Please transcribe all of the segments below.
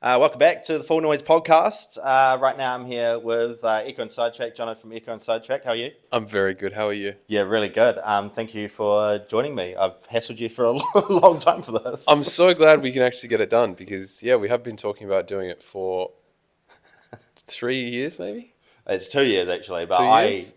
Welcome back to the Full Noise podcast. Right now I'm here with Ekko Sidetrack, Jono from Ekko Sidetrack. How are you? I'm very good. How are you? Yeah, really good. Thank you for joining me. I've hassled you for a long time for this. I'm so glad we can actually get it done because, we have been talking about doing it for 3 years, maybe? It's 2 years actually, but 2 years?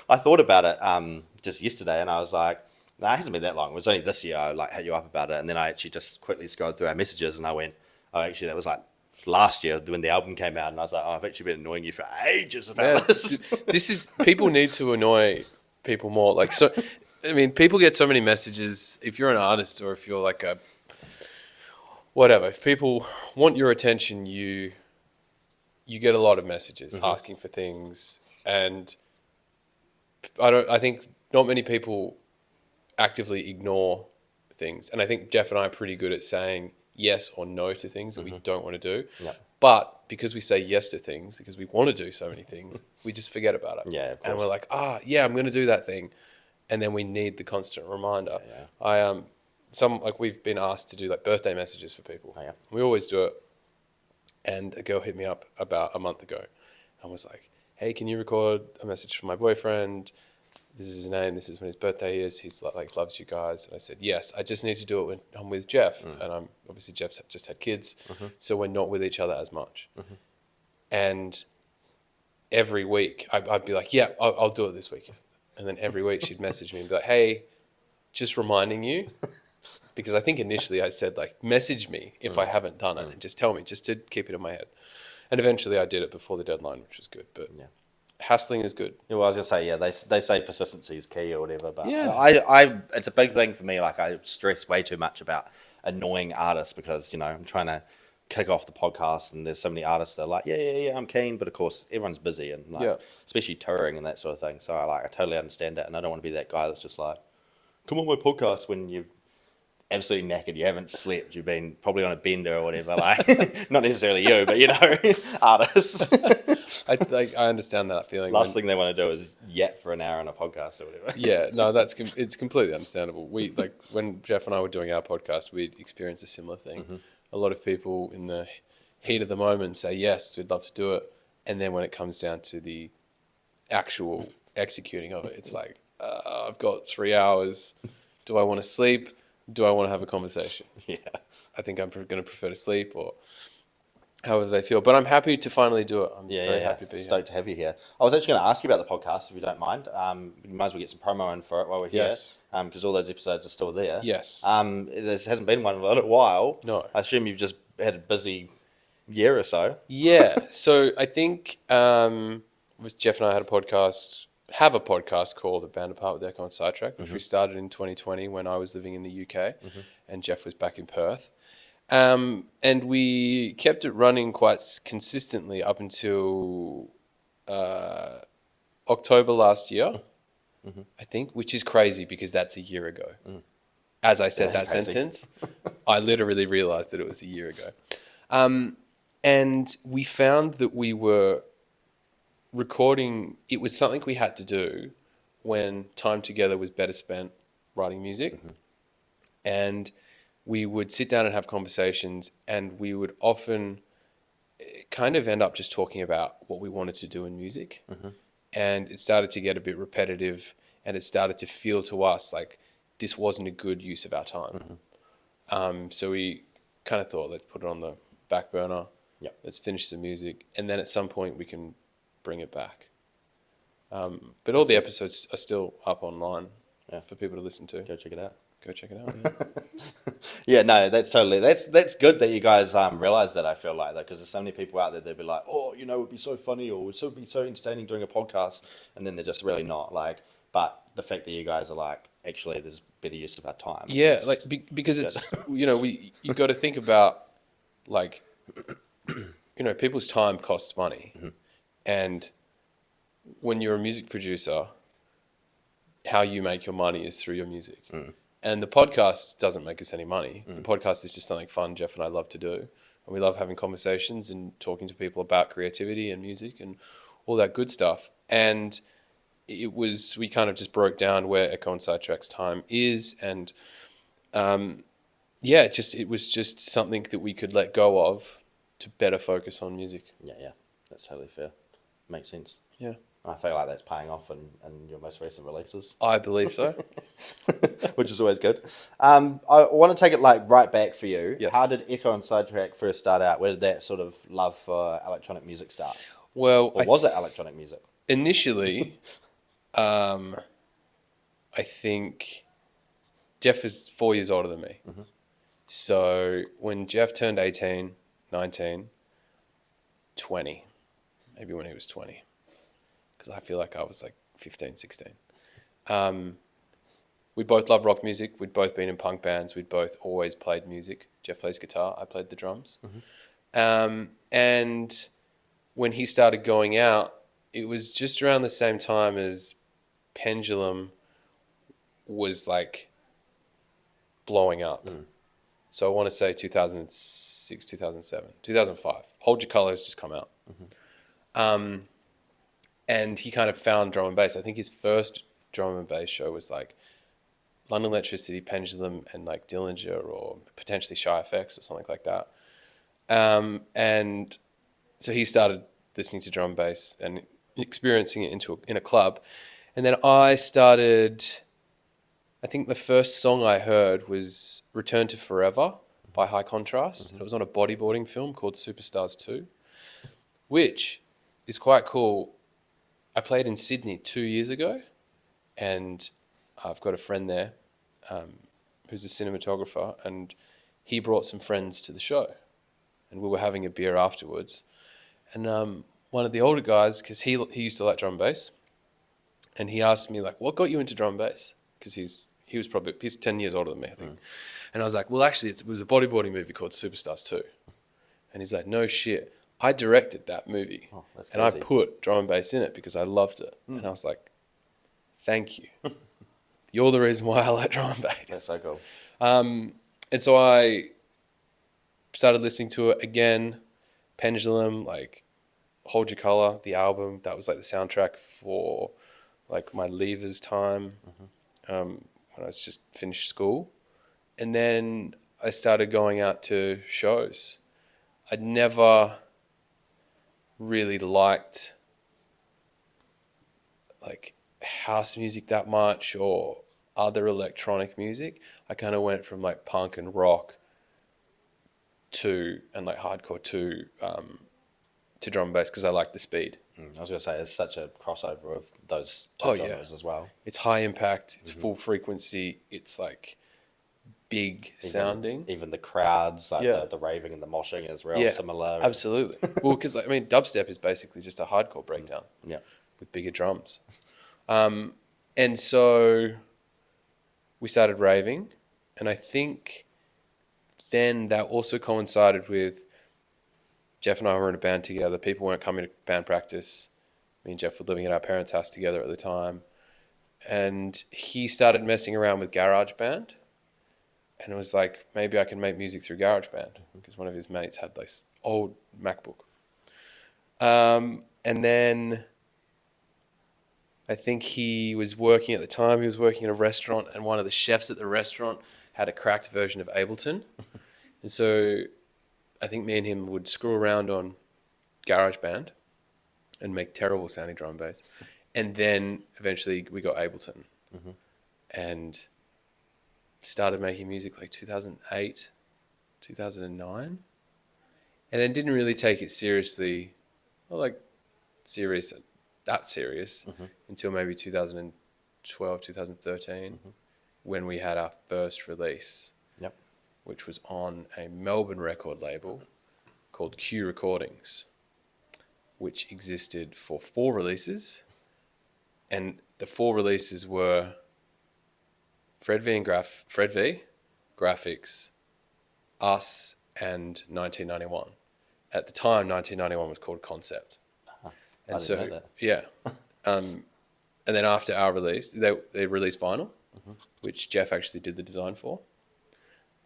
I thought about it just yesterday, and I was like, nah, it hasn't been that long. It was only this year I hit you up about it, and then I actually just quickly scrolled through our messages, and I went, oh, actually that was like last year when the album came out, and I was like, oh, I've actually been annoying you for ages about this. This is, people need to annoy people more. People get so many messages. If you're an artist or if you're like whatever, if people want your attention, you get a lot of messages asking for things, and I think not many people actively ignore things, and I think Jeff and I are pretty good at saying yes or no to things that we don't want to do. Yeah. But because we say yes to things, because we want to do so many things, we just forget about it. Yeah, of course. And we're like, I'm going to do that thing, and then we need the constant reminder. Yeah. We've been asked to do like birthday messages for people. Oh, yeah. We always do it. And a girl hit me up about a month ago and was like, hey, can you record a message for my boyfriend? This is his name. This is when his birthday is. He's like loves you guys. And I said, yes, I just need to do it when I'm with Jeff. And obviously Jeff's just had kids. So we're not with each other as much. And every week I'd be like, yeah, I'll do it this week. And then every week she'd message me and be like, hey, just reminding you. Because I think initially I said, like, message me if I haven't done it and just tell me, just to keep it in my head. And eventually I did it before the deadline, which was good. But hassling is good. Yeah, well, I was gonna say, they say persistency is key or whatever, but Yeah. I it's a big thing for me. Like, I stress way too much about annoying artists because I'm trying to kick off the podcast, and there's so many artists that are like, yeah, I'm keen, but of course everyone's busy and especially touring and that sort of thing. So I totally understand that, and I don't want to be that guy that's just like, come on my podcast when you've absolutely knackered, you haven't slept, you've been probably on a bender or whatever, like not necessarily you, but artists. I understand that feeling. Last thing they want to do is yap for an hour on a podcast or whatever. Yeah, no, it's completely understandable. We when Jeff and I were doing our podcast, we'd experienced a similar thing. A lot of people in the heat of the moment say yes, we'd love to do it, and then when it comes down to the actual executing of it, it's like I've got 3 hours. Do I want to sleep? Do I want to have a conversation? Yeah. I think I'm going to prefer to sleep or however they feel. But I'm happy to finally do it. I'm very happy to be Stoked to have you here. I was actually going to ask you about the podcast, if you don't mind. We might as well get some promo in for it while we're here. Yes. Because all those episodes are still there. Yes. There hasn't been one in a little while. No. I assume you've just had a busy year or so. Yeah. So I think with Jeff and I have a podcast called A Band Apart with Ekko Sidetrack, which we started in 2020 when I was living in the UK and Jeff was back in Perth. And we kept it running quite consistently up until October last year, I think, which is crazy because that's a year ago. As I said that sentence, I literally realized that it was a year ago. And we found that we were recording, it was something we had to do when time together was better spent writing music. And we would sit down and have conversations, and we would often kind of end up just talking about what we wanted to do in music. And it started to get a bit repetitive, and it started to feel to us like this wasn't a good use of our time. So we kind of thought, let's put it on the back burner. Let's finish the music, and then at some point we can bring it back. But all the episodes are still up online for people to listen to. Go check it out. Yeah. No, that's good that you guys realize that. I feel like that because there's so many people out there that'd be like, oh, it would be so funny or it would be so entertaining doing a podcast, and then they're just really not like. But the fact that you guys are like, actually, there's better use of our time. Yeah, because it's you got to think about like people's time costs money, and when you're a music producer, how you make your money is through your music. And the podcast doesn't make us any money. The podcast is just something fun Jeff and I love to do. And we love having conversations and talking to people about creativity and music and all that good stuff. And we kind of just broke down where Ekko Sidetrack's time is. And it was just something that we could let go of to better focus on music. Yeah, that's totally fair. Makes sense. Yeah. I feel like that's paying off in your most recent releases. I believe so. Which is always good. I want to take it like right back for you. Yes. How did Ekko and Sidetrack first start out? Where did that sort of love for electronic music start? Well, Or was it electronic music? Initially, I think Jeff is 4 years older than me. Mm-hmm. So when Jeff turned 18, 19, 20, maybe when he was 20, because I feel like I was like 15, 16. We both love rock music. We'd both been in punk bands. We'd both always played music. Jeff plays guitar. I played the drums. Mm-hmm. And when he started going out, it was just around the same time as Pendulum was like blowing up. So I want to say 2006, 2007, 2005. Hold Your Colour has just come out. Mm-hmm. And he kind of found drum and bass. I think his first drum and bass show was like London Electricity, Pendulum, and like Dillinger or potentially Shy FX or something like that. And so he started listening to drum and bass and experiencing it in a club. And then I started, I think the first song I heard was Return to Forever by High Contrast. Mm-hmm. It was on a bodyboarding film called Superstars 2, which is quite cool. I played in Sydney 2 years ago, and I've got a friend there who's a cinematographer, and he brought some friends to the show, and we were having a beer afterwards. And one of the older guys, because he used to like drum and bass, and he asked me like, "What got you into drum and bass?" Because he's 10 years older than me, I think. And I was like, "Well, actually, it was a bodyboarding movie called Superstars 2." And he's like, "No shit. I directed that movie, that's and I crazy. put drum and bass in it because I loved it." And I was like, "Thank you. You're the reason why I like drum and bass." That's so cool. And so I started listening to it again. Pendulum, like Hold Your Colour, the album, that was like the soundtrack for like my leavers time when I was just finished school. And then I started going out to shows. I'd never really liked like house music that much or other electronic music. I kind of went from like punk and rock and like hardcore to drum and bass because I like the speed. I was going to say, there's such a crossover of those type genres as well. It's high impact, it's full frequency, it's like big sounding. Even the crowds, like the raving and the moshing is real similar. Absolutely. Well, because I mean, dubstep is basically just a hardcore breakdown with bigger drums. And so we started raving, and I think then that also coincided with Jeff and I were in a band together. People weren't coming to band practice. Me and Jeff were living at our parents' house together at the time. And he started messing around with GarageBand. And it was like, maybe I can make music through GarageBand, because one of his mates had this old MacBook. And then I think he was working at the time, he was working at a restaurant, and one of the chefs at the restaurant had a cracked version of Ableton. And so I think me and him would screw around on GarageBand and make terrible sounding drum and bass. And then eventually we got Ableton and started making music like 2008, 2009. And then didn't really take it seriously, that serious until maybe 2012, 2013, when we had our first release. Which was on a Melbourne record label called Q Recordings, which existed for 4 releases. And the 4 releases were Fred V, Graphics, Us, and 1991. At the time, 1991 was called Concept. And I didn't know that. And then after our release, they released vinyl, which Jeff actually did the design for.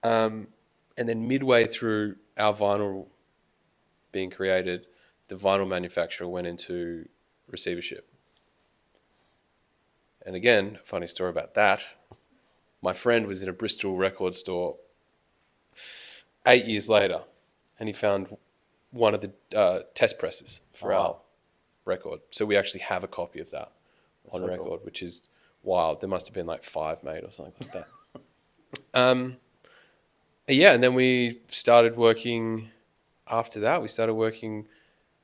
And then midway through our vinyl being created, the vinyl manufacturer went into receivership. And again, funny story about that. My friend was in a Bristol record store 8 years later, and he found one of the test presses for our wow. record. So we actually have a copy of that on so record, cool. which is wild. There must have been like 5 made or something like that. Yeah, and then we started working. After that, we started working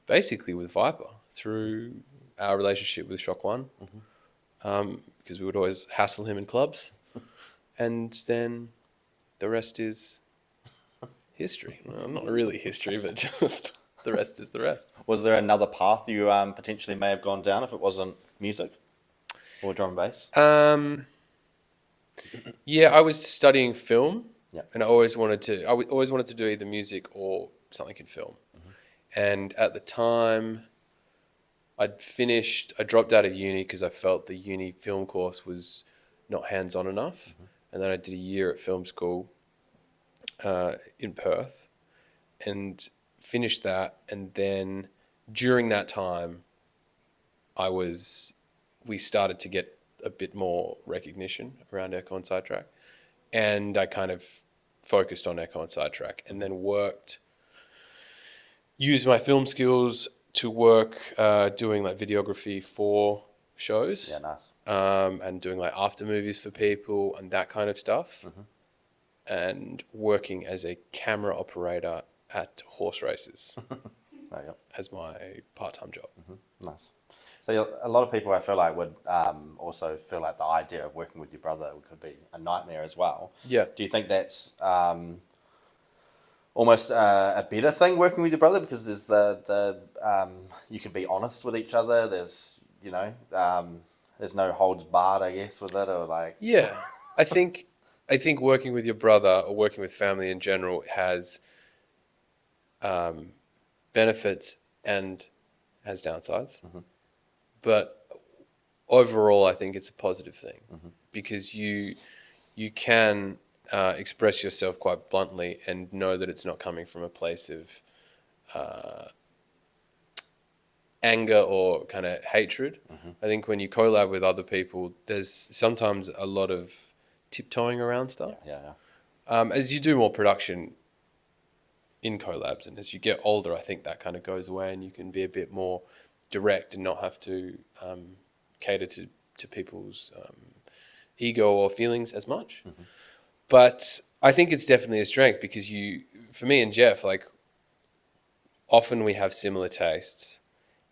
basically with Viper through our relationship with Shock One, because we would always hassle him in clubs, and then the rest is history. Well, not really history, but just the rest is the rest. Was there another path you potentially may have gone down if it wasn't music or drum and bass? Yeah, I was studying film, Yeah. and I always wanted to. Always wanted to do either music or something in film. And at the time, I dropped out of uni because I felt the uni film course was not hands-on enough. And then I did a year at film school in Perth and finished that. And then during that time, we started to get a bit more recognition around Ekko and Sidetrack. And I kind of focused on Ekko and Sidetrack and then used my film skills to work doing like videography for shows. Yeah, nice. And doing like after movies for people and that kind of stuff. And working as a camera operator at horse races Oh, yeah. as my part-time job. Nice. So a lot of people, I feel like, would also feel like the idea of working with your brother could be a nightmare as well. Yeah. Do you think that's almost a better thing working with your brother because there's the you can be honest with each other. There's there's no holds barred, I guess, with it, or like. Yeah, I think working with your brother or working with family in general has benefits and has downsides. But overall, I think it's a positive thing because you can express yourself quite bluntly and know that it's not coming from a place of anger or kind of hatred. I think when you collab with other people, there's sometimes a lot of tiptoeing around stuff. Yeah. As you do more production in collabs and as you get older, I think that kind of goes away and you can be a bit more direct and not have to cater to people's ego or feelings as much. But I think it's definitely a strength because for me and Jeff, like often we have similar tastes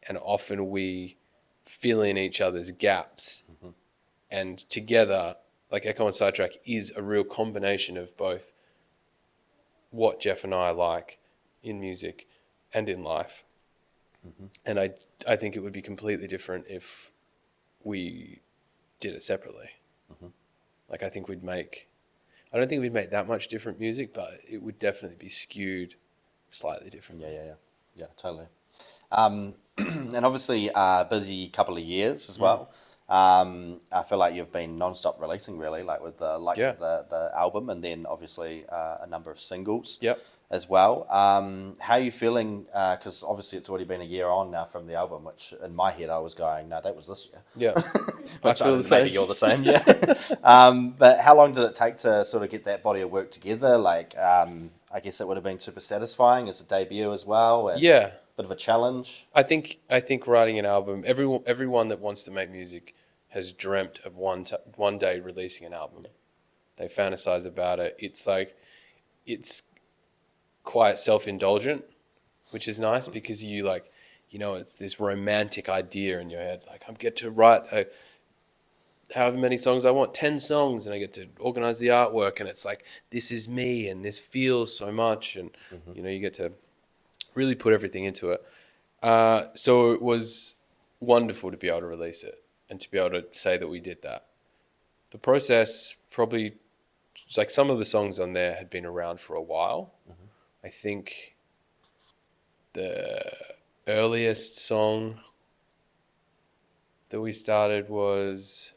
and often we fill in each other's gaps. And together, like Ekko and Sidetrack is a real combination of both what Jeff and I like in music and in life. And I think it would be completely different if we did it separately. Like I don't think we'd make that much different music, but it would definitely be skewed slightly different. Yeah, totally. And obviously busy couple of years as well. I feel like you've been non-stop releasing really, like with the likes of the album and then obviously a number of singles as well. How are you feeling? Because obviously it's already been a year on now from the album, which in my head I was going, no, that was this year. Yeah, I feel the same. Maybe you're the same, yeah. But how long did it take to sort of get that body of work together? Like, I guess it would have been super satisfying as a debut as well. And bit of a challenge. I think writing an album, everyone that wants to make music has dreamt of one day releasing an album. They fantasize about it. It's quite self-indulgent, which is nice because it's this romantic idea in your head. Like I get to write however many songs I want, 10 songs, and I get to organize the artwork, and it's like this is me, and this feels so much, and you get to really put everything into it. So it was wonderful to be able to release it and to be able to say that we did that. The process probably, like some of the songs on there had been around for a while. I think the earliest song that we started was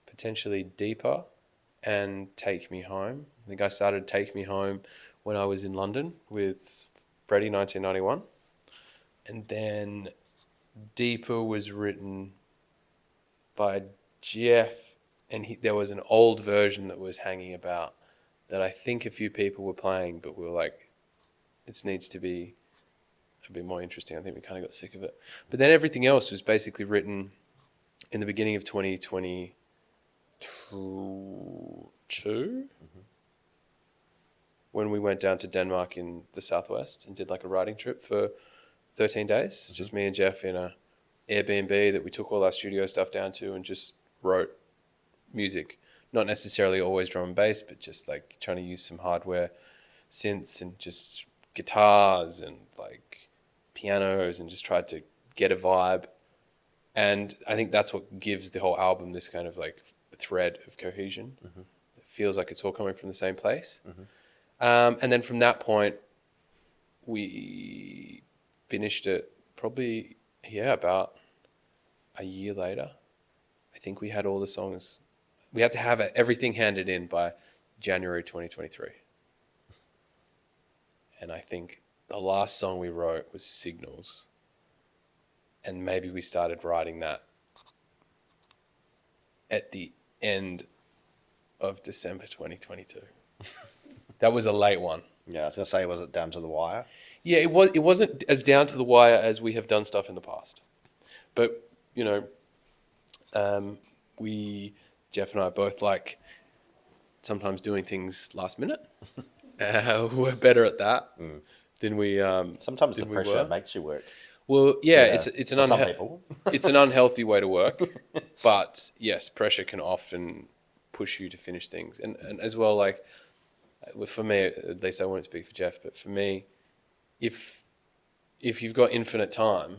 potentially Deeper and Take Me Home. I think I started Take Me Home when I was in London with Freddie 1991. And then Deeper was written by Jeff, and there was an old version that was hanging about that I think a few people were playing, but we were like, it needs to be a bit more interesting. I think we kind of got sick of it. But then everything else was basically written in the beginning of 2022, when we went down to Denmark in the southwest and did like a writing trip for 13 days. Just me and Jeff in a Airbnb that we took all our studio stuff down to and just wrote music. Not necessarily always drum and bass, but just like trying to use some hardware synths and just guitars and like pianos, and just tried to get a vibe. And I think that's what gives the whole album this kind of like thread of cohesion. It feels like it's all coming from the same place. And then from that point, we finished it probably, about a year later. I think we had all the songs. We had to have everything handed in by January 2023. And I think the last song we wrote was Signals. And maybe we started writing that at the end of December 2022. That was a late one. Yeah, I was going to say, was it down to the wire? Yeah, it was. It wasn't as down to the wire as we have done stuff in the past. But, Jeff and I both like sometimes doing things last minute. We're better at that than we. Sometimes the pressure makes you work. Well, yeah, it's an some people. It's an unhealthy way to work. But yes, pressure can often push you to finish things, and as well, like for me, at least I won't speak for Jeff, but for me, if you've got infinite time,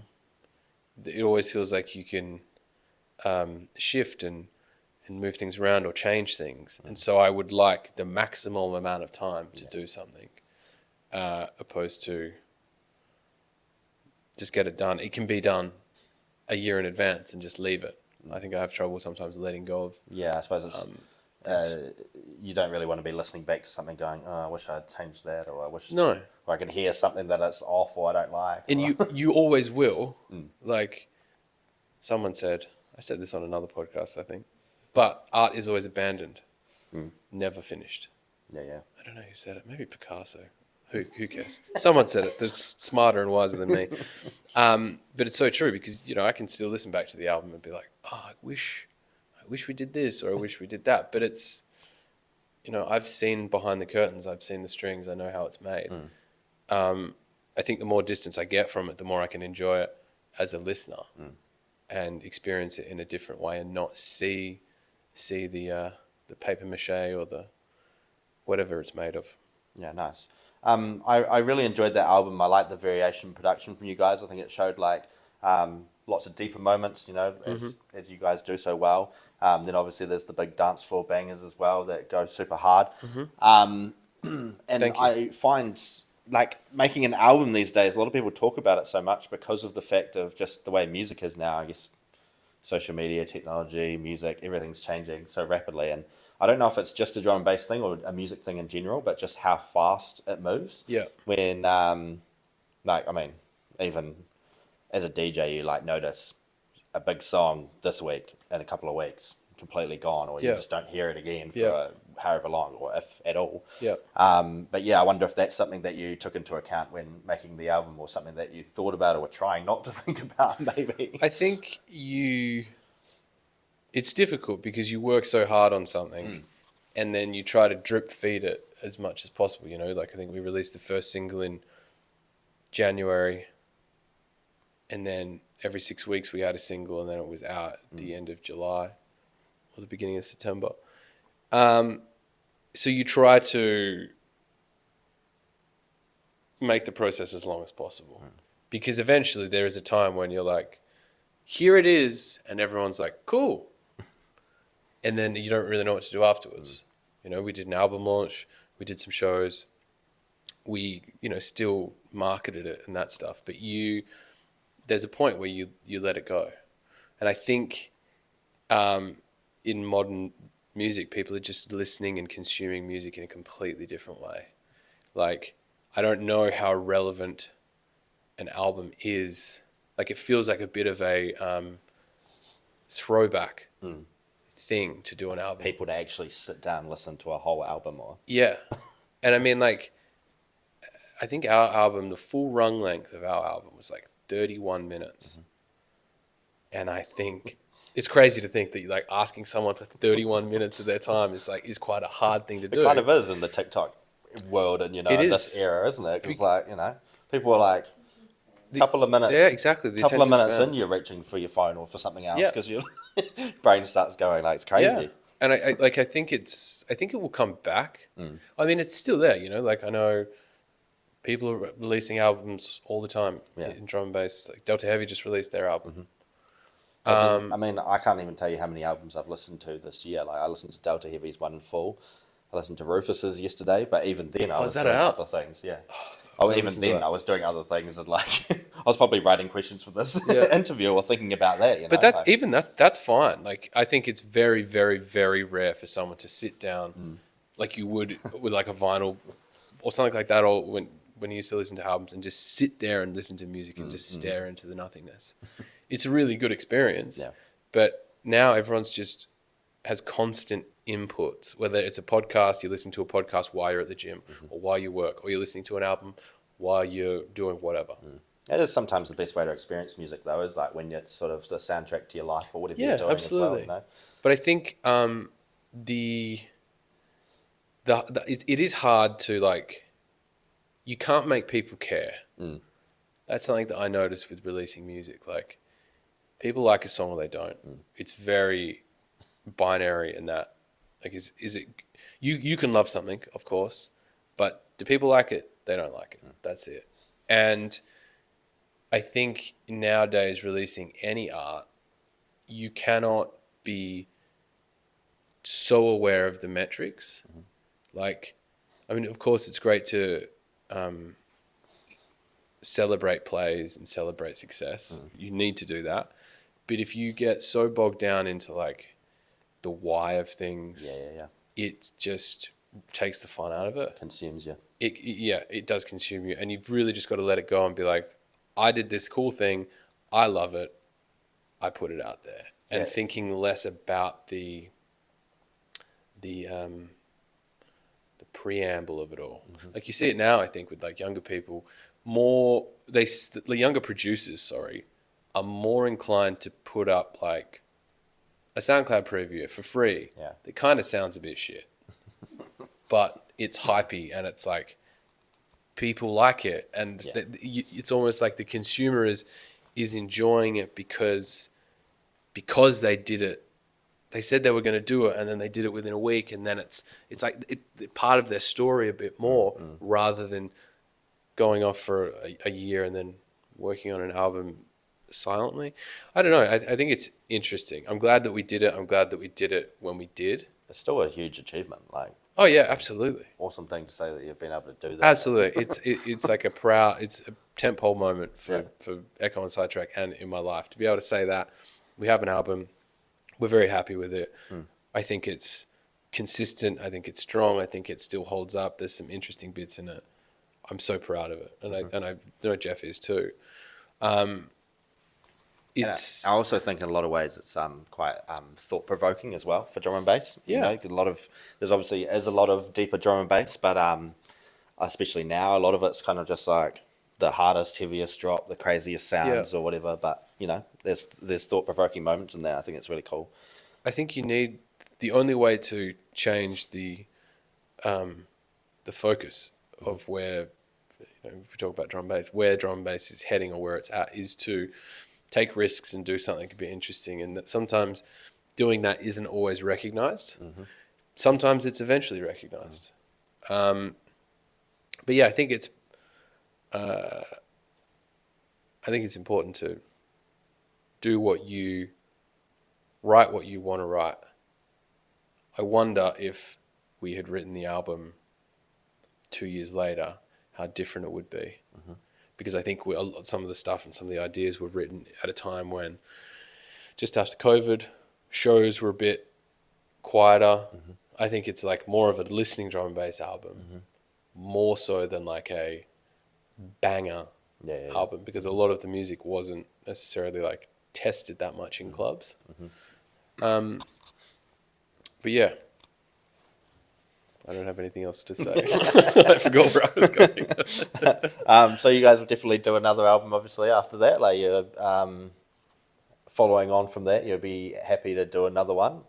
it always feels like you can shift and move things around or change things. And so I would like the maximum amount of time to do something, opposed to just get it done. It can be done a year in advance and just leave it. I think I have trouble sometimes letting go of. Yeah, I suppose it's you don't really want to be listening back to something going, oh, I wish I'd changed that, or I wish or I can hear something that it's off or I don't like. And you always will. Like someone said, I said this on another podcast, I think, but art is always abandoned, never finished. Yeah. I don't know who said it. Maybe Picasso. Who cares? Someone said it that's smarter and wiser than me. But it's so true, because, I can still listen back to the album and be like, oh, I wish we did this, or I wish we did that. But it's, I've seen behind the curtains, I've seen the strings, I know how it's made. I think the more distance I get from it, the more I can enjoy it as a listener and experience it in a different way, and not see the paper mache or the whatever it's made of. Yeah, nice. I really enjoyed that album. I like the variation production from you guys. I think it showed like lots of deeper moments, as you guys do so well. Then obviously there's the big dance floor bangers as well that go super hard. And I find like making an album these days, a lot of people talk about it so much because of the fact of just the way music is now. I guess social media, technology, music, everything's changing so rapidly. And I don't know if it's just a drum and bass thing or a music thing in general, but just how fast it moves. Yeah. When, even as a DJ, you like notice a big song this week in a couple of weeks, completely gone, or you just don't hear it again for however long, or if at all. Yeah. But yeah, I wonder if that's something that you took into account when making the album, or something that you thought about or were trying not to think about, maybe. I think it's difficult because you work so hard on something and then you try to drip feed it as much as possible, like I think we released the first single in January, and then every 6 weeks we had a single, and then it was out at the end of July or the beginning of September. So you try to make the process as long as possible, because eventually there is a time when you're like, here it is, and everyone's like, cool. And then you don't really know what to do afterwards. We did an album launch, we did some shows, we, still marketed it and that stuff. But there's a point where you let it go. And I think in modern music, people are just listening and consuming music in a completely different way. Like, I don't know how relevant an album is. Like, it feels like a bit of a throwback thing to do an album. People to actually sit down and listen to a whole album, or... Yeah. And I mean, like, I think our album, the full run length of our album was like 31 minutes. And I think it's crazy to think that like asking someone for 31 minutes of their time is quite a hard thing to do. It kind of is in the TikTok world and, It in is. this era, isn't it? Because, people are like, couple of minutes. Yeah, exactly. The Couple of attention minutes span. in, you're reaching for your phone or for something else Yeah. because your brain starts going like it's crazy. Yeah. And I think it will come back. I mean, it's still there, like I know people are releasing albums all the time in drum and bass. Like Delta Heavy just released their album. I mean, I can't even tell you how many albums I've listened to this year. Like I listened to Delta Heavy's one in full. I listened to Rufus's yesterday, but even then I was doing other things. Yeah. Oh, even then I was doing other things and like I was probably writing questions for this interview or thinking about that. But that's fine. Like I think it's very, very, very rare for someone to sit down like you would with like a vinyl or something like that, or when you used to listen to albums and just sit there and listen to music and just stare into the nothingness. It's a really good experience. Yeah. But now everyone's just has constant inputs, whether it's a podcast, you listen to a podcast while you're at the gym or while you work, or you're listening to an album while you're doing whatever. It is sometimes the best way to experience music, though, is like when it's sort of the soundtrack to your life or whatever you're doing absolutely. as well. But I think it is hard to like, you can't make people care. That's something that I noticed with releasing music. Like people like a song or they don't. It's very binary in that. Like is it you can love something, of course, but do people like it? They don't like it. That's it. And I think nowadays releasing any art, you cannot be so aware of the metrics. Like, I mean, of course, it's great to celebrate plays and celebrate success. You need to do that. But if you get so bogged down into like the why of things, it just takes the fun out of it. Consumes you. It does consume you, and you've really just got to let it go and be like, I did this cool thing, I love it, I put it out there, and thinking less about the preamble of it all. Like you see it now, I think, with like younger people, the younger producers, are more inclined to put up like a SoundCloud preview for free. Yeah. It kind of sounds a bit shit, but it's hypey and it's like people like it, and it's almost like the consumer is enjoying it because they did it. They said they were going to do it, and then they did it within a week, and then it's like part of their story a bit more, rather than going off for a year and then working on an album silently. I don't know. I think it's interesting. I'm glad that we did it. I'm glad that we did it when we did. It's still a huge achievement. Like, oh yeah, absolutely. Awesome thing to say that you've been able to do that. Absolutely. It's like it's a tentpole moment for Ekko and Sidetrack and in my life to be able to say that we have an album. We're very happy with it. I think it's consistent. I think it's strong. I think it still holds up. There's some interesting bits in it. I'm so proud of it, and I know Jeff is too. I also think in a lot of ways it's quite thought provoking as well for drum and bass. Yeah, there's obviously a lot of deeper drum and bass, but especially now a lot of it's kind of just like the hardest, heaviest drop, the craziest sounds or whatever. But there's thought provoking moments in there. I think it's really cool. I think the only way to change the focus of where, if we talk about drum and bass, where drum and bass is heading or where it's at, is to take risks and do something a bit interesting. And that sometimes doing that isn't always recognized. Sometimes it's eventually recognized. But yeah, I think it's important to write what you want to write. I wonder if we had written the album 2 years later, how different it would be. Because I think some of the stuff and some of the ideas were written at a time when, just after COVID, shows were a bit quieter. I think it's like more of a listening drum and bass album, more so than like a banger album, because a lot of the music wasn't necessarily like tested that much in clubs. But yeah, I don't have anything else to say. I forgot where I was going. So you guys will definitely do another album, obviously, after that. Like you're following on from that, you'll be happy to do another one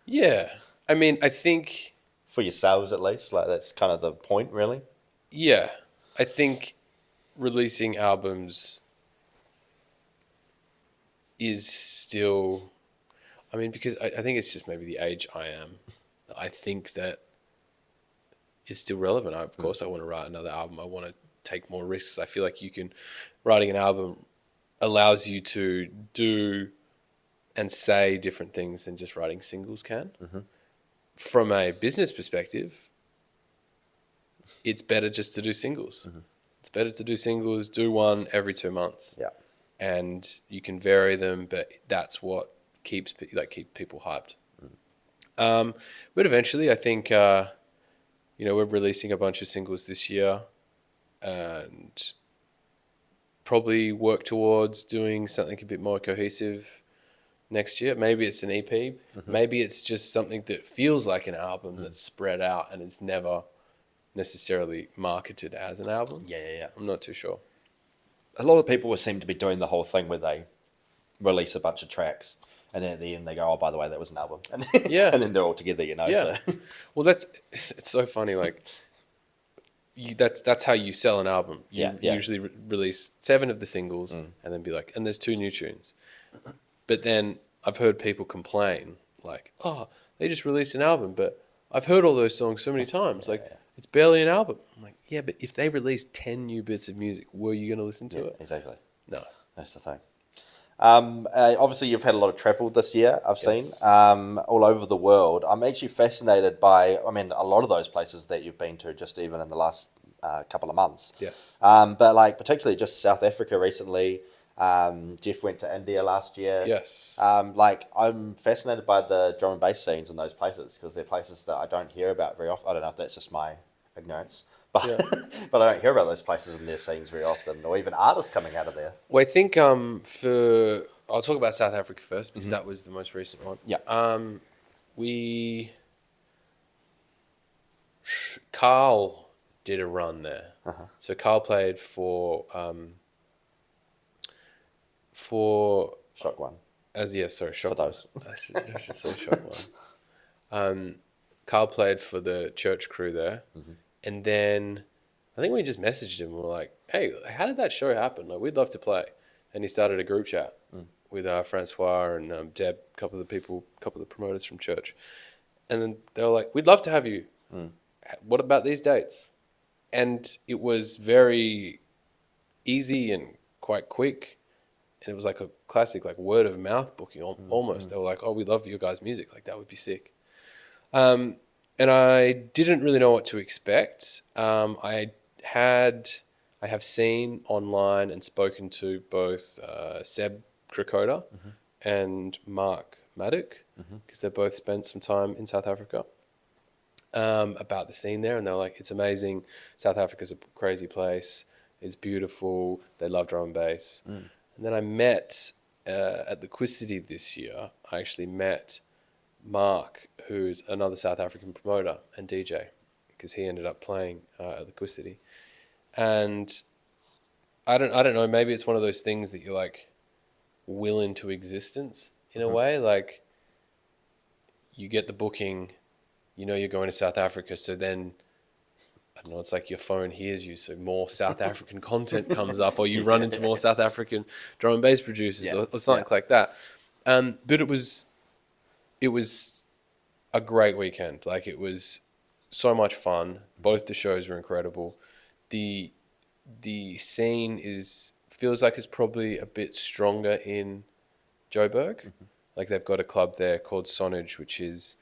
Yeah. I mean, I think, for yourselves at least. Like that's kind of the point, really. yeah, I think releasing albums is still, I mean, because I think it's just maybe the age I am. I think that it's still relevant. Of course, I want to write another album. I want to take more risks. I feel like writing an album allows you to do and say different things than just writing singles can. Mm-hmm. From a business perspective, it's better just to do singles. Mm-hmm. It's better to do singles, do one every 2 months. Yeah. And you can vary them, but that's what keep people hyped. But eventually, I think we're releasing a bunch of singles this year, and probably work towards doing something a bit more cohesive next year. Maybe it's an EP. Mm-hmm. Maybe it's just something that feels like an album that's spread out and is never necessarily marketed as an album. Yeah. I'm not too sure. A lot of people seem to be doing the whole thing where they release a bunch of tracks and then at the end they go, oh, by the way, that was an album. And then, and then they're all together, you know. Yeah. So. Well, it's so funny. Like, that's how you sell an album. You usually release 7 of the singles and then be like, and there's 2 new tunes. But then I've heard people complain, like, oh, they just released an album, but I've heard all those songs so many times. It's barely an album. I'm like, yeah, but if they released 10 new bits of music, were you going to listen to it? Exactly. No. That's the thing. Obviously, you've had a lot of travel this year, I've seen, all over the world. I'm actually fascinated by, a lot of those places that you've been to just even in the last couple of months. Yes. But like particularly just South Africa recently. Jeff went to India last year. Yes. I'm fascinated by the drum and bass scenes in those places because they're places that I don't hear about very often. I don't know if that's just my ignorance, but but I don't hear about those places and their scenes very often, or even artists coming out of there. Well, I think I'll talk about South Africa first because that was the most recent one. Yeah. Carl did a run there. Uh-huh. So Carl played for Shock One. Shock For those. I should say Shock One. Carl played for the church crew there, and then I think we just messaged him. We were like, "Hey, how did that show happen? Like, we'd love to play." And he started a group chat with Francois and Deb, a couple of the promoters from church, and then they were like, "We'd love to have you. What about these dates?" And it was very easy and quite quick. And it was like a classic, like word of mouth booking almost. They were like, "Oh, we love your guys' music. Like that would be sick." And I didn't really know what to expect. I have seen online and spoken to both Seb Krakota and Mark Maddock because they both spent some time in South Africa. About the scene there, and they were like, "It's amazing. South Africa's a crazy place. It's beautiful. They love drum and bass." And then I met, at the Quiz City this year, I actually met Mark, who's another South African promoter and DJ, because he ended up playing at the Quiz City. And I don't know, maybe it's one of those things that you like will into existence in a way. Like you get the booking, you know you're going to South Africa, so then I don't know, it's like your phone hears you, so more South African content comes up, or you run into more South African drum and bass producers or something like that. But it was a great weekend. Like it was so much fun. Both the shows were incredible. The scene feels like it's probably a bit stronger in Joburg. Like they've got a club there called Sonnage, which is,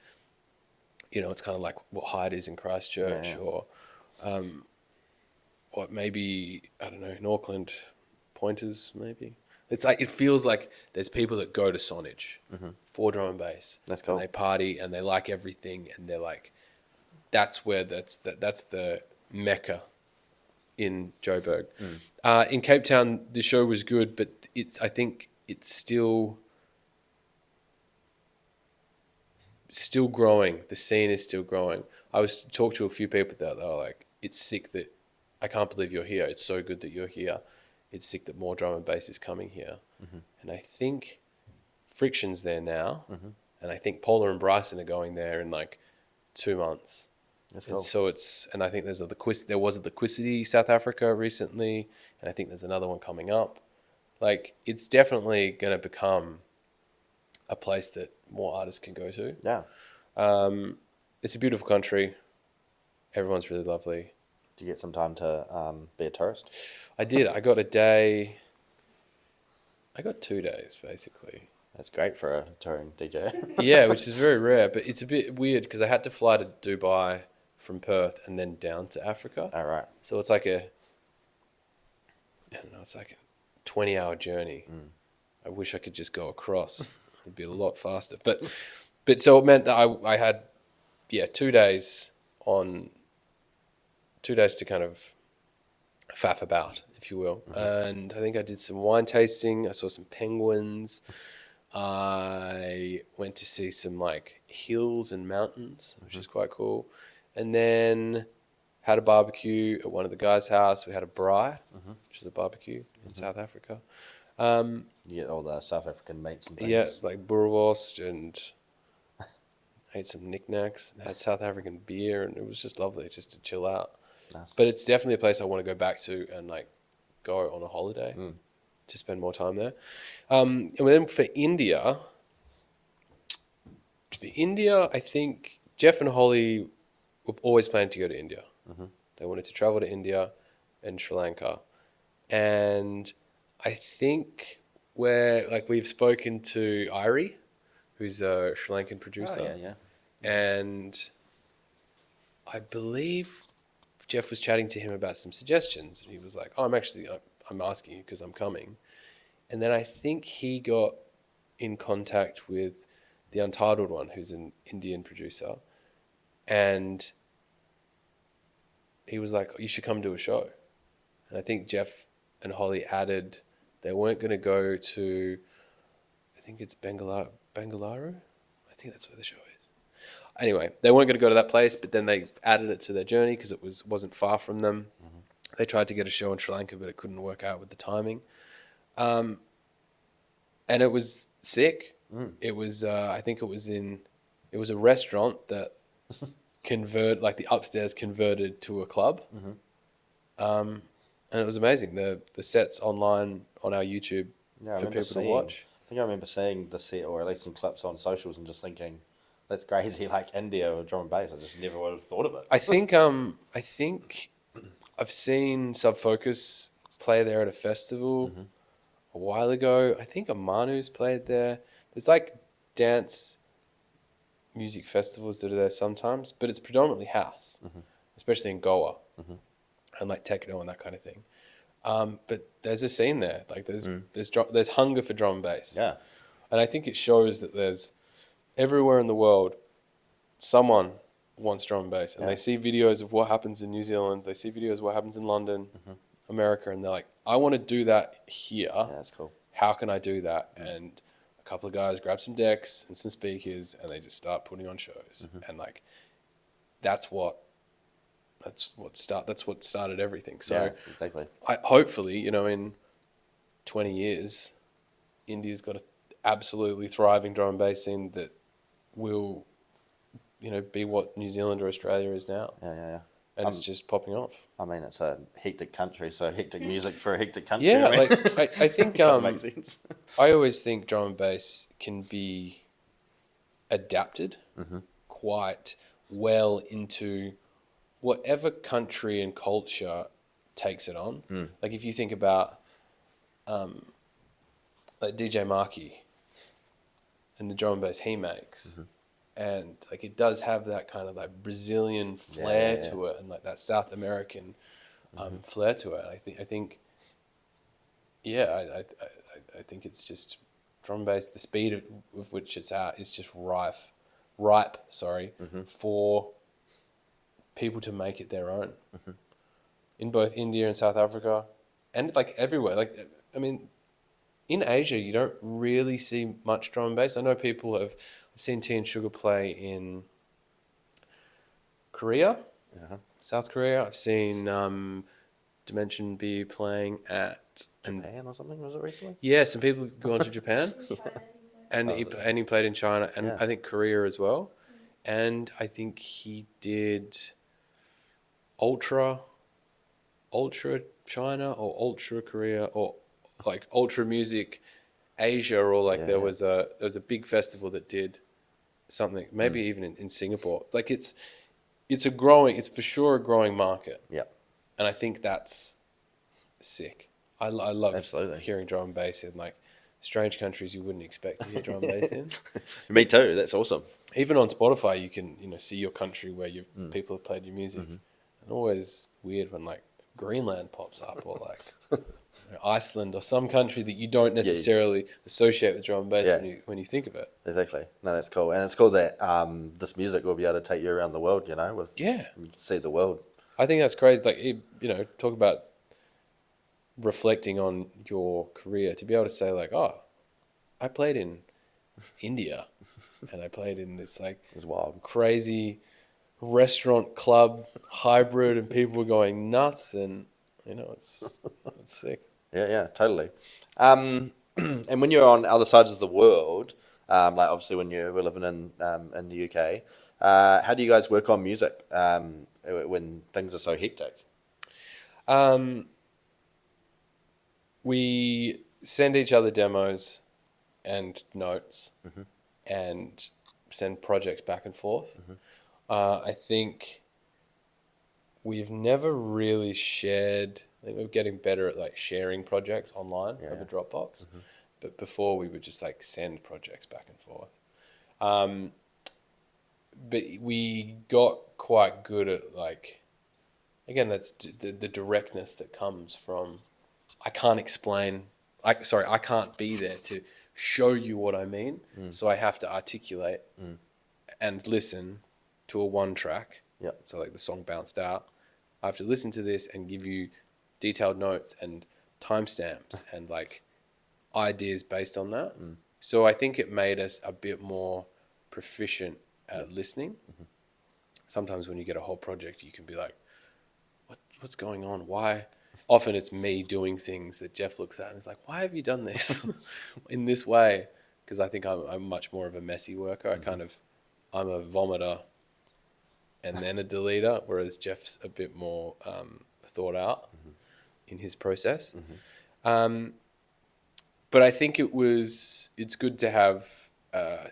it's kind of like what Hyde is in Christchurch, or what maybe, I don't know, in Auckland, Pointers maybe. It's like, it feels like there's people that go to Sonnage for drum and bass. That's cool. And they party and they like everything, and they're like, that's the Mecca in Joburg. In Cape Town, the show was good, but I think it's still growing. The scene is still growing. I was talked to a few people that were like, it's sick that I can't believe you're here. It's so good that you're here. It's sick that more drum and bass is coming here. And I think Friction's there now. And I think Paula and Bryson are going there in like 2 months. That's cool. And so and I think there was a Liquidity South Africa recently, and I think there's another one coming up. Like, it's definitely going to become a place that more artists can go to. Yeah. It's a beautiful country. Everyone's really lovely. Do you get some time to be a tourist? I did. I got 2 days, basically. That's great for a touring DJ. Yeah, which is very rare, but it's a bit weird because I had to fly to Dubai from Perth and then down to Africa. All right. So it's like it's like a 20-hour journey. I wish I could just go across. It'd be a lot faster. But so it meant that I had 2 days to kind of faff about, if you will. And I think I did some wine tasting. I saw some penguins. I went to see some like hills and mountains, which is quite cool. And then had a barbecue at one of the guys' house. We had a braai, which is a barbecue in South Africa. You get all the South African meats and things. Yeah, like boerewors, and ate some knickknacks, and had South African beer, and it was just lovely just to chill out. Nice. But it's definitely a place I want to go back to and like go on a holiday to spend more time there. And then for India, I think Jeff and Holly were always planning to go to India. They wanted to travel to India and Sri Lanka. And I think we've spoken to Irie, who's a Sri Lankan producer. Oh, yeah. And I believe Jeff was chatting to him about some suggestions. And he was like, I'm asking you because I'm coming. And then I think he got in contact with the Untitled One, who's an Indian producer. And he was like, you should come do a show. And I think Jeff and Holly added, they weren't going to go to, I think it's Bengaluru. I think that's where the show is. Anyway, they weren't going to go to that place, but then they added it to their journey because it wasn't far from them. They tried to get a show in Sri Lanka, but it couldn't work out with the timing. And it was sick. It was, I think it was a restaurant that the upstairs converted to a club. And it was amazing. The set's online on our YouTube for people to watch. I think I remember seeing the set, or at least some clips on socials, and just thinking, that's crazy, like India with drum and bass. I just never would have thought of it. I think I've seen Subfocus play there at a festival a while ago. I think Amanu's played there. There's like dance music festivals that are there sometimes, but it's predominantly house, especially in Goa, and like techno and that kind of thing. But there's a scene there. Like there's hunger for drum and bass. Yeah. And I think it shows that there's everywhere in the world, someone wants drum and bass, and they see videos of what happens in New Zealand. They see videos of what happens in London, America, and they're like, I want to do that here. Yeah, that's cool. How can I do that? And a couple of guys grab some decks and some speakers, and they just start putting on shows. And like, that's what started everything. So yeah, exactly. Hopefully, in 20 years, India's got an absolutely thriving drum and bass scene that will, be what New Zealand or Australia is now. Yeah. And it's just popping off. I mean, it's a hectic country, so hectic music for a hectic country. Yeah, I mean. I think that makes sense. I always think drum and bass can be adapted quite well into whatever country and culture takes it on. Like if you think about like DJ Markey and the drum and bass he makes, and like it does have that kind of like Brazilian flair to it, and like that South American flair to it. I think I think it's just drum and bass. The speed of which it's at is just ripe. For people to make it their own in both India and South Africa, and like everywhere. Like I mean, in Asia, you don't really see much drum and bass. I know I've seen Tea and Sugar play in Korea, Uh-huh. South Korea. I've seen Dimension be playing at Japan or something, was it recently? Yeah, some people have gone to Japan, and Oh, he played in China, and yeah. I think Korea as well. And I think he did Ultra China or Ultra Korea or like Ultra Music Asia, or like Yeah, there yeah. was a big festival that did something, maybe even in Singapore. Like it's for sure a growing market, Yeah, and I think that's sick. I love absolutely. hearing drum and bass in like strange countries you wouldn't expect to hear drum and bass in. Me too. That's awesome. Even on Spotify, you can see your country where people have played your music. And always weird when like Greenland pops up or like Iceland or some country that you don't necessarily associate with drum and bass Yeah. when you think of it. Exactly. No, that's cool. And it's cool that this music will be able to take you around the world, with Yeah, you can see the world. I think that's crazy. Like talk about reflecting on your career to be able to say like, oh, I played in India and I played in this like It's wild. crazy restaurant club hybrid and people were going nuts, and it's sick. Yeah, totally. And when you're on other sides of the world, like obviously when you were living in the UK, how do you guys work on music when things are so hectic? We send each other demos and notes and send projects back and forth. I think we've never really shared. I think we're getting better at like sharing projects online over Dropbox. But before we would just like send projects back and forth. But we got quite good at like, again, that's the directness that comes from, I can't explain, I can't be there to show you what I mean. So I have to articulate and listen to a one track. Yep. So like the song bounced out. I have to listen to this and give you detailed notes and timestamps and like ideas based on that. So I think it made us a bit more proficient at listening. Sometimes when you get a whole project, you can be like, what's going on? Why? Often it's me doing things that Jeff looks at and is like, why have you done this in this way? Because I think I'm much more of a messy worker. I'm a vomiter and then a deleter, whereas Jeff's a bit more thought out in his process. But I think it's good to have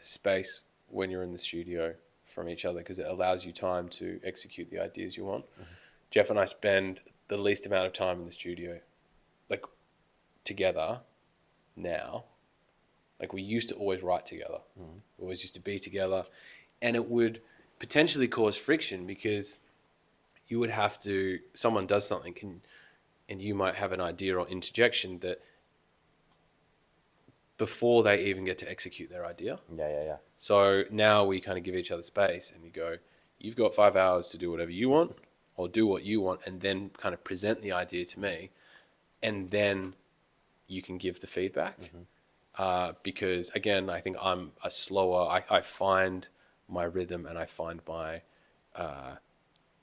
space when you're in the studio from each other because it allows you time to execute the ideas you want. Jeff and I spend the least amount of time in the studio, like together now. Like we used to always write together. We always used to be together. And it would potentially cause friction because you would have to, someone does something and you might have an idea or interjection that before they even get to execute their idea. Yeah. So now we kind of give each other space and you go, you've got 5 hours to do whatever you want or do what you want and then kind of present the idea to me and then you can give the feedback. Because again, I think I'm a slower, I find my rhythm and I find my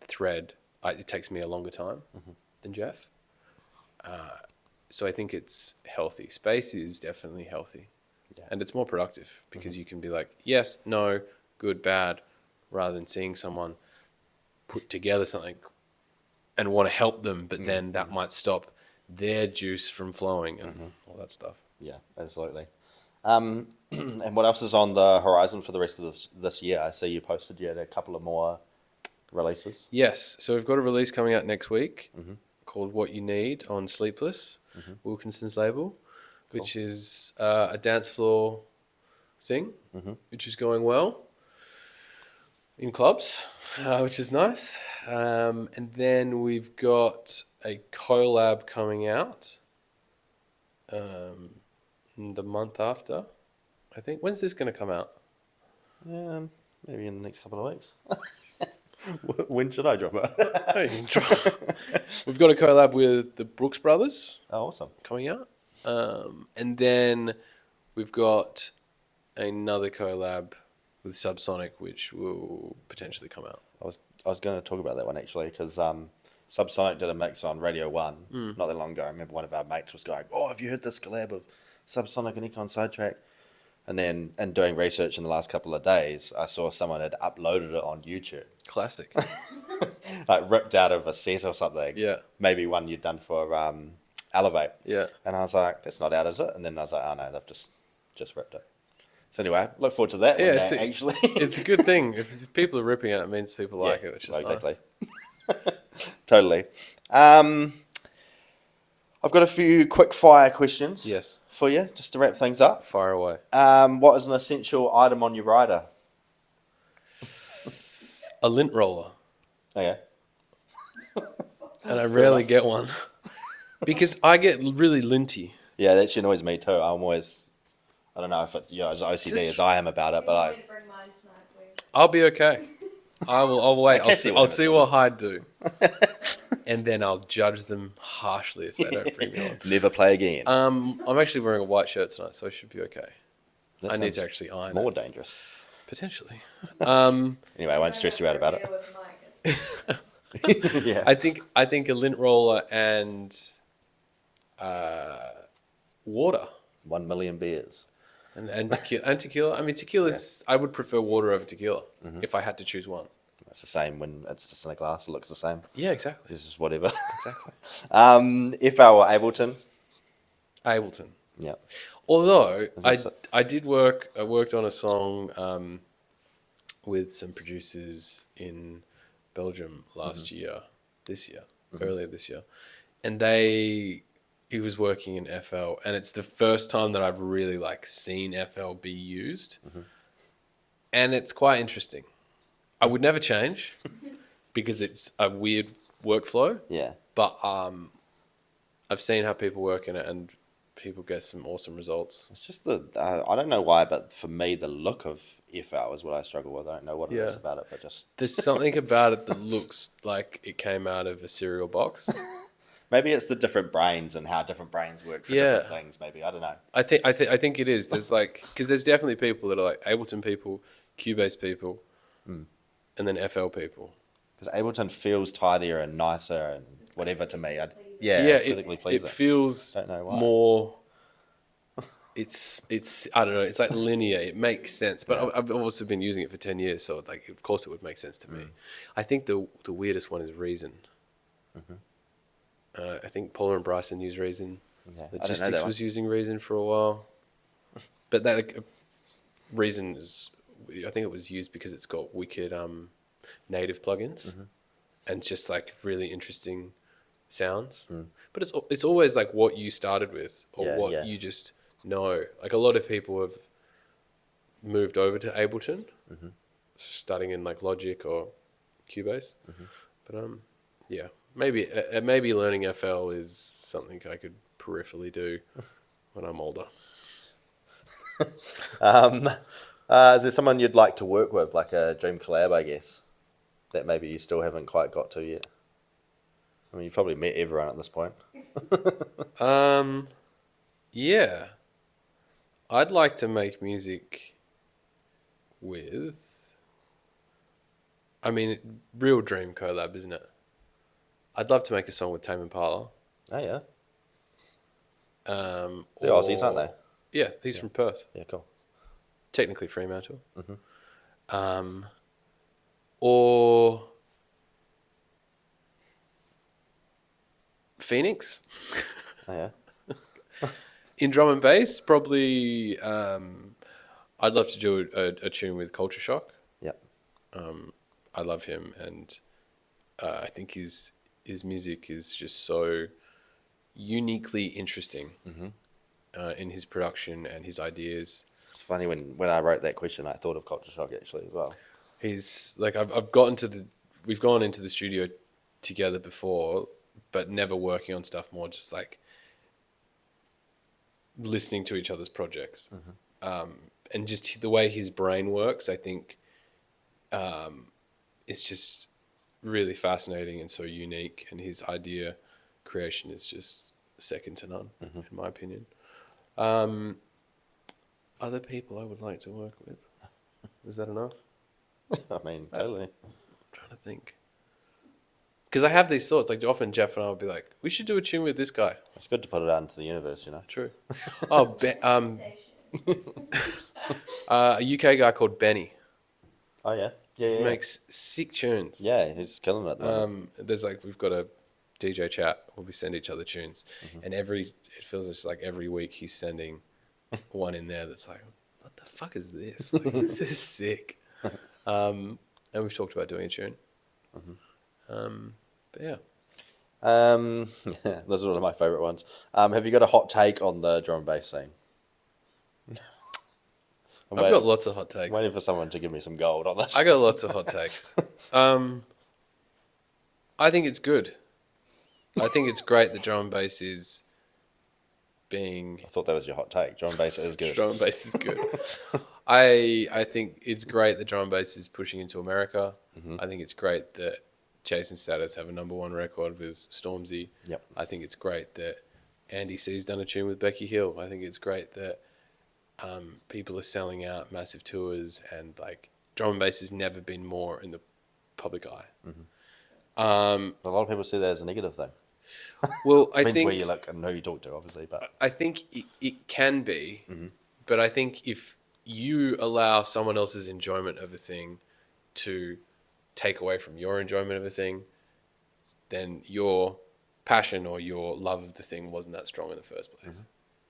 thread. It takes me a longer time than Jeff. So I think it's healthy. Space is definitely healthy. Yeah. And it's more productive because you can be like, yes, no, good, bad, rather than seeing someone put together something and want to help them, but then that might stop their juice from flowing and all that stuff. Yeah, absolutely. And what else is on the horizon for the rest of this year? I see you posted yet a couple of more releases. Yes. So we've got a release coming out next week called What You Need on Sleepless, Wilkinson's label, which is a dance floor thing, which is going well in clubs, which is nice. And then we've got a collab coming out the month after, I think. When's this going to come out? Maybe in the next couple of weeks. When should I drop it? We've got a collab with the Brooks Brothers. Oh, awesome. Coming out. And then we've got another collab with Subsonic, which will potentially come out. I was was going to talk about that one actually because Subsonic did a mix on Radio 1 not that long ago. I remember one of our mates was going, "Oh, have you heard this collab of Subsonic and Ekko Sidetrack?" And then, in doing research in the last couple of days, I saw someone had uploaded it on YouTube. Classic. Like ripped out of a set or something. Yeah. Maybe one you'd done for Elevate. Yeah. And I was like, that's not out, is it? And then I was like, oh no, they've just ripped it. So anyway, look forward to that one day, actually. It's a good thing. If people are ripping it, it means people like it, which is exactly. Nice. Totally. I've got a few quick fire questions for you, just to wrap things up. Fire away. What is an essential item on your rider? A lint roller. Okay. And I rarely get one. Because I get really linty. Yeah, that shit annoys me too. I'm always, I don't know if it's as OCD as I am about it, but I'll be okay. I'll wait. I'll see what Hyde do. And then I'll judge them harshly if they don't bring me on. Never play again. I'm actually wearing a white shirt tonight, so I should be okay. I need to actually iron more it. Dangerous. Potentially. Anyway, I won't stress you out about it. Yeah. I think a lint roller and water. 1 million beers. And tequila. I mean, tequila's. Yeah. I would prefer water over tequila if I had to choose one. It's the same when it's just in a glass. It looks the same. Yeah, exactly. It's just whatever. Exactly. FL or Ableton? Ableton. Yeah. Although I worked on a song with some producers in Belgium earlier this year, and he was working in FL, and it's the first time that I've really seen FL be used, and it's quite interesting. I would never change because it's a weird workflow. Yeah. But I've seen how people work in it, and people get some awesome results. It's just I don't know why, but for me, the look of FL is what I struggle with. I don't know what it is about it, but just... There's something about it that looks like it came out of a cereal box. Maybe it's the different brains and how different brains work for different things. Maybe, I don't know. I think it is. There's because there's definitely people that are Ableton people, Cubase people, and then FL people. Because Ableton feels tidier and nicer and whatever to me. Aesthetically pleasing. It feels more. It's I don't know. It's linear. It makes sense. But I've also been using it for 10 years, so of course it would make sense to me. I think the weirdest one is Reason. I think Paula and Bryson use Reason. Yeah, Logistics was using Reason for a while, but that Reason is. I think it was used because it's got wicked native plugins, and just really interesting sounds. But it's always what you started with or what you just know. A lot of people have moved over to Ableton, starting in Logic or Cubase. But maybe learning FL is something I could peripherally do when I'm older. Is there someone you'd like to work with, like a dream collab, I guess, that maybe you still haven't quite got to yet? I mean, you've probably met everyone at this point. Yeah. I'd like to make music with... I mean, real dream collab, isn't it? I'd love to make a song with Tame Impala. Oh, yeah. They're Aussies, aren't they? Yeah, he's from Perth. Yeah, cool. Technically Fremantle. Or Phoenix. Oh, yeah. In drum and bass, probably I'd love to do a tune with Culture Shock. Yep. I love him, and I think his music is just so uniquely interesting in his production and his ideas. It's funny when I wrote that question, I thought of Culture Shock actually as well. He's we've gone into the studio together before, but never working on stuff more, just listening to each other's projects. And just the way his brain works, I think it's just really fascinating and so unique, and his idea creation is just second to none, in my opinion. Other people I would like to work with. Was that enough? I mean, totally. I'm trying I think. Because I have these thoughts. Like often Jeff and I will be like, we should do a tune with this guy. It's good to put it out into the universe, you know. True. Oh, a UK guy called Benny. Oh yeah, yeah. He makes sick tunes. Yeah, he's killing it. At the moment. There's like we've got a DJ chat where we send each other tunes, and it feels just like every week he's sending one in there that's like, what the fuck is this? Like, this is sick. And we've talked about doing a tune. But yeah. Those are one of my favorite ones. Have you got a hot take on the drum and bass scene? I've got lots of hot takes. Waiting for someone to give me some gold on this. I got lots of hot takes. I think it's good. I think it's great that drum and bass is being... I thought that was your hot take. Drum and bass is good. Drum and bass is good. I think it's great that drum and bass is pushing into America. I think it's great that Chase and Status have a #1 record with Stormzy. Yep. I think it's great that Andy C's done a tune with Becky Hill. I think it's great that people are selling out massive tours, and like drum and bass has never been more in the public eye. A lot of people see that as a negative thing. Well, I Depends think where you look and who you talk to, obviously. But I think it can be, but I think if you allow someone else's enjoyment of a thing to take away from your enjoyment of a thing, then your passion or your love of the thing wasn't that strong in the first place.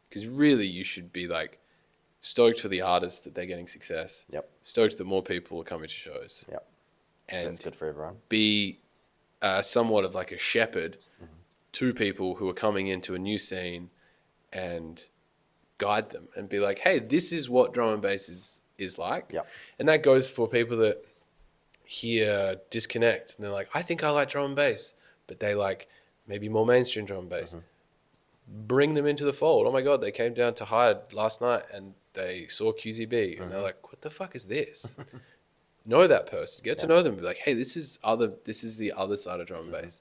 Because really, you should be like stoked for the artist that they're getting success. Yep. Stoked that more people are coming to shows. Yep. And that's good for everyone. Be somewhat of like a shepherd to people who are coming into a new scene, and guide them and be like, hey, this is what drum and bass is like. Yep. And that goes for people that hear Disconnect and they're like, I think I like drum and bass, but they like maybe more mainstream drum and bass. Bring them into the fold. Oh my God, they came down to Hyde last night and they saw QZB and they're like, what the fuck is this? Know that person, get to know them, be like, hey, this is the other side of drum and bass.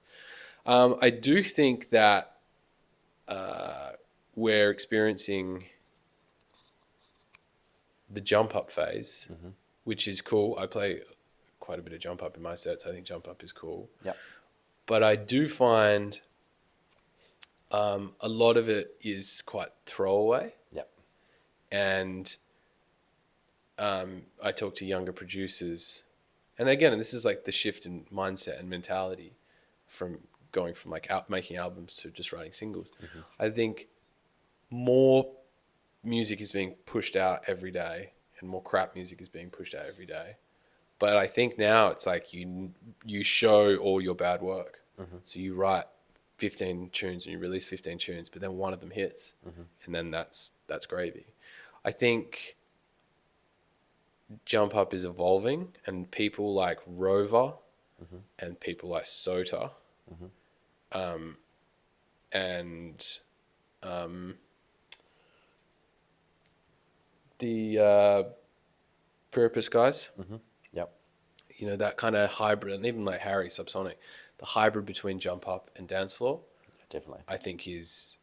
I do think that we're experiencing the jump up phase, which is cool. I play quite a bit of jump up in my sets. I think jump up is cool. Yep. But I do find a lot of it is quite throwaway. Yep. And I talk to younger producers, and again, this is like the shift in mindset and mentality from going from like making albums to just writing singles. I think more music is being pushed out every day, and more crap music is being pushed out every day. But I think now it's like you show all your bad work. So you write 15 tunes and you release 15 tunes, but then one of them hits, and then that's gravy. I think jump up is evolving, and people like Rover and people like Sota and the Purpose guys. Yep. You know, that kind of hybrid, and even like Harry Subsonic, the hybrid between jump up and dance floor, Definitely. I think is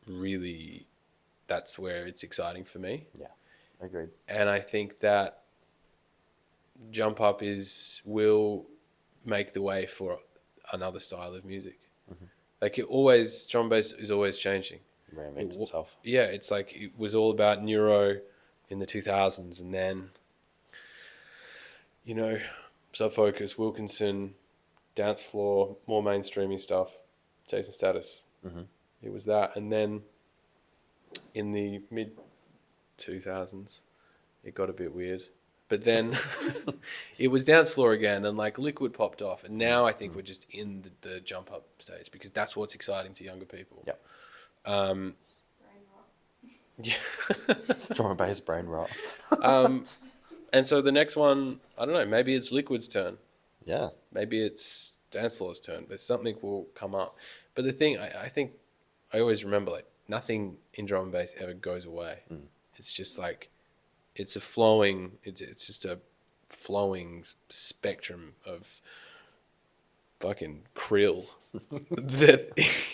really, that's where it's exciting for me. Yeah. Agreed. And I think that jump up will make the way for another style of music. Like drum and bass is always changing. Reinvents itself. Yeah, it's like it was all about neuro in the 2000s, and then, you know, Subfocus, Wilkinson, dance floor, more mainstreamy stuff, Jason Status. It was that. And then in the mid 2000s, it got a bit weird. But then it was dance floor again, and like Liquid popped off. And now I think we're just in the jump up stage, because that's what's exciting to younger people. Yep. Yeah. Drum and bass brain rot. And so the next one, I don't know, maybe it's Liquid's turn. Yeah. Maybe it's dance floor's turn, but something will come up. But the thing, I think, I always remember, like, nothing in drum and bass ever goes away. It's just like, it's just a flowing spectrum of fucking krill that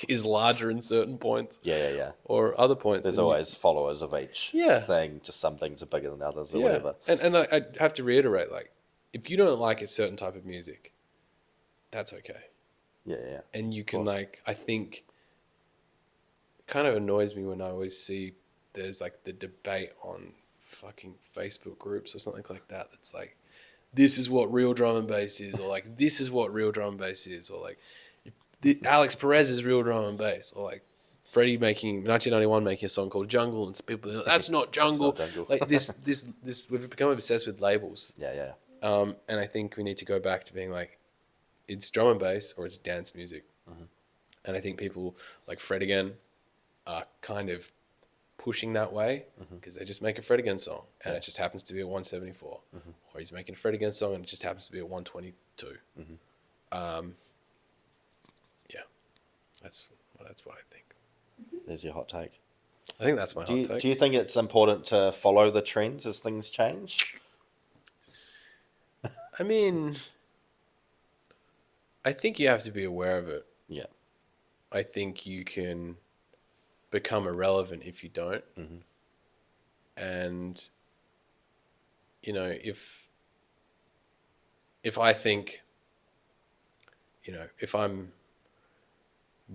is larger in certain points. Yeah. Or other points. There's always followers of each thing. Just some things are bigger than others or whatever. And I have to reiterate, like, if you don't like a certain type of music, that's okay. Yeah. And you can like, I think it kind of annoys me when I always see there's like the debate on fucking Facebook groups or something like that. That's like, this is what real drum and bass is, or like, this is what real drum and bass is, or like, Alex Perez is real drum and bass, or like Freddie making 1991 making a song called Jungle, and people are like, that's not jungle. That's not jungle. Like this, we've become obsessed with labels. Yeah. And I think we need to go back to being like, it's drum and bass or it's dance music. And I think people like Fred again are kind of pushing that way because they just make a Fred again song and it just happens to be a 174, or he's making a Fred again song and it just happens to be a 122. Yeah, that's what I think. There's your hot take. I think that's my hot take. Do you think it's important to follow the trends as things change? I mean, I think you have to be aware of it. Yeah. I think you can become irrelevant if you don't. And, you know, if I think, you know, if I'm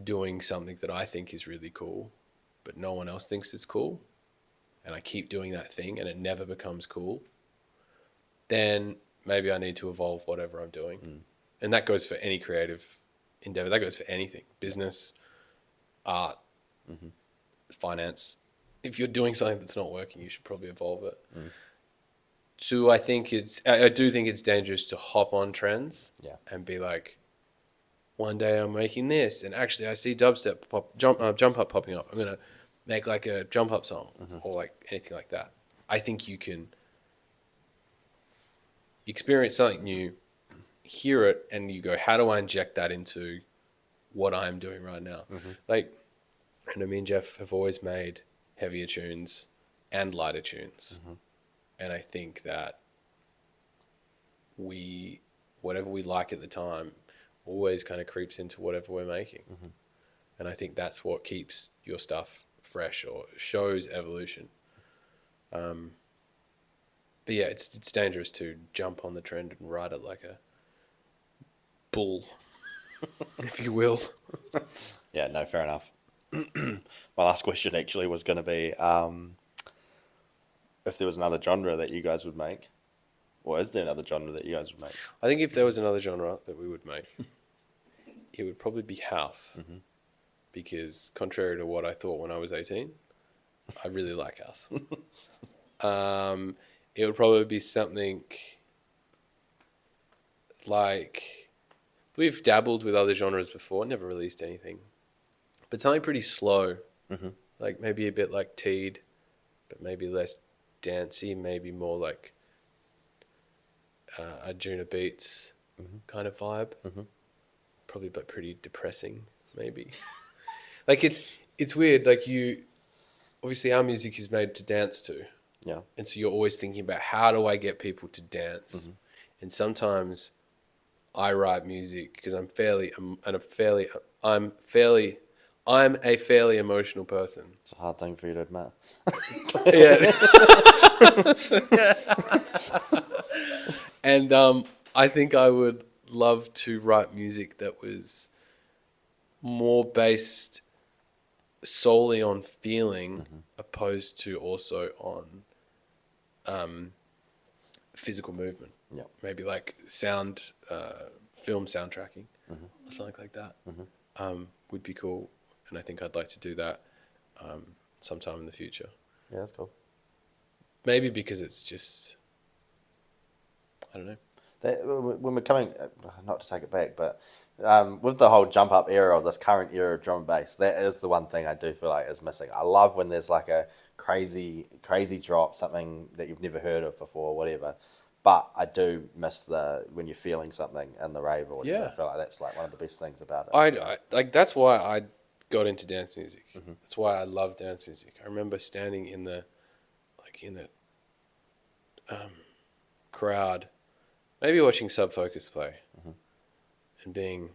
doing something that I think is really cool, but no one else thinks it's cool, and I keep doing that thing and it never becomes cool, then maybe I need to evolve whatever I'm doing. And that goes for any creative endeavor. That goes for anything, business, art, finance. If you're doing something that's not working, you should probably evolve it. So I do think it's dangerous to hop on trends and be like, one day I'm making this, and actually I see dubstep jump up popping up. I'm gonna make like a jump up song or like anything like that. I think you can experience something new, hear it, and you go, how do I inject that into what I'm doing right now? Like, and me and Jeff have always made heavier tunes and lighter tunes. And I think that whatever we like at the time always kind of creeps into whatever we're making. And I think that's what keeps your stuff fresh or shows evolution. But yeah, it's dangerous to jump on the trend and ride it like a bull, if you will. Yeah, no, fair enough. My last question actually was going to be if there was another genre that you guys would make, or is there another genre that you guys would make? I think if there was another genre that we would make, it would probably be house. Because contrary to what I thought when I was 18, I really like house. It would probably be something like, we've dabbled with other genres before, never released anything, but something pretty slow, like maybe a bit like Teed, but maybe less dancey, maybe more like Arjuna Beats kind of vibe, probably but pretty depressing, maybe. Like it's weird, like obviously our music is made to dance to. Yeah. And so you're always thinking about, how do I get people to dance? And sometimes I write music because I'm a fairly emotional person. It's a hard thing for you to admit. And I think I would love to write music that was more based solely on feeling, opposed to also on physical movement. Yeah. Maybe like sound, film soundtracking or something like that. Would be cool. And I think I'd like to do that sometime in the future. Yeah, that's cool. Maybe because it's just, I don't know. When we're coming, not to take it back, but with the whole jump up era or this current era of drum and bass, that is the one thing I do feel like is missing. I love when there's like a crazy drop, something that you've never heard of before, or whatever. But I do miss when you're feeling something in the rave or whatever. Yeah. I feel like that's like one of the best things about it. I like, that's why I got into dance music. That's why I love dance music. I remember standing in the crowd, maybe watching Sub Focus play, and being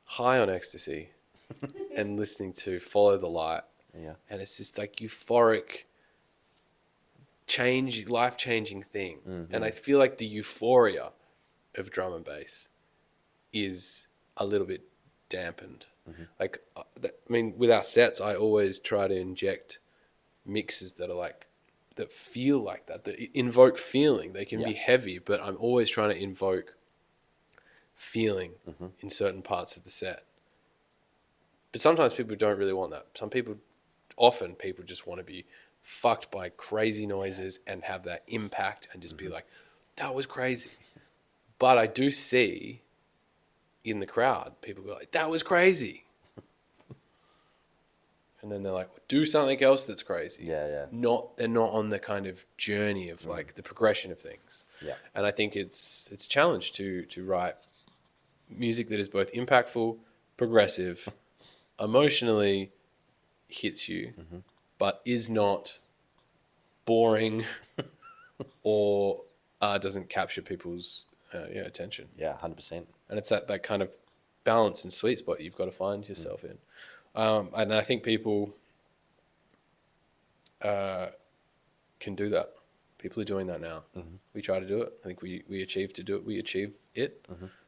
high on ecstasy and listening to Follow the Light. Yeah. And it's just like euphoric, life-changing thing. And I feel like the euphoria of drum and bass is a little bit dampened. Like, I mean, with our sets, I always try to inject mixes that are like, that feel like that invoke feeling. They can be heavy, but I'm always trying to invoke feeling in certain parts of the set. But sometimes people don't really want that. Often people just want to be fucked by crazy noises and have that impact and just be like, that was crazy. But I do see in the crowd, people go like, that was crazy. And then they're like, do something else that's crazy. Yeah. They're not on the kind of journey of like the progression of things. Yeah. And I think it's a challenge to write music that is both impactful, progressive, emotionally hits you, but is not boring or doesn't capture people's attention. Yeah, 100%. And it's that kind of balance and sweet spot you've got to find yourself in. And I think people can do that. People are doing that now. We try to do it. I think we achieve to do it. We achieve it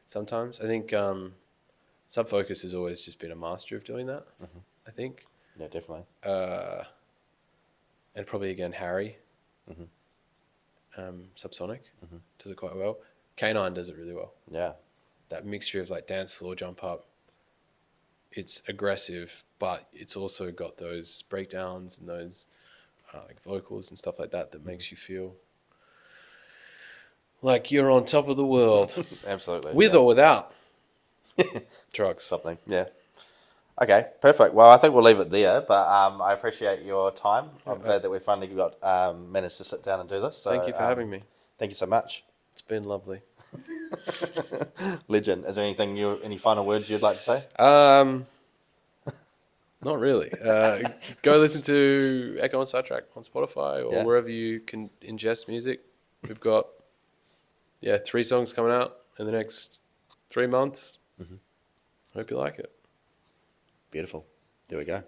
sometimes. I think Subfocus has always just been a master of doing that, I think. Yeah, definitely. And probably, again, Harry, Subsonic, does it quite well. K9 does it really well. Yeah. That mixture of like dance floor jump up, it's aggressive, but it's also got those breakdowns and those like vocals and stuff like that makes you feel like you're on top of the world. Absolutely. With or without drugs. Something. Yeah. Okay, perfect. Well, I think we'll leave it there, but I appreciate your time. I'm glad that we finally got managed to sit down and do this. So, thank you for having me. Thank you so much. It's been lovely. Legend. Is there any final words you'd like to say? Not really. Go listen to Ekko Sidetrack on Spotify or wherever you can ingest music. We've got 3 songs coming out in the next 3 months. Hope you like it. Beautiful. There we go.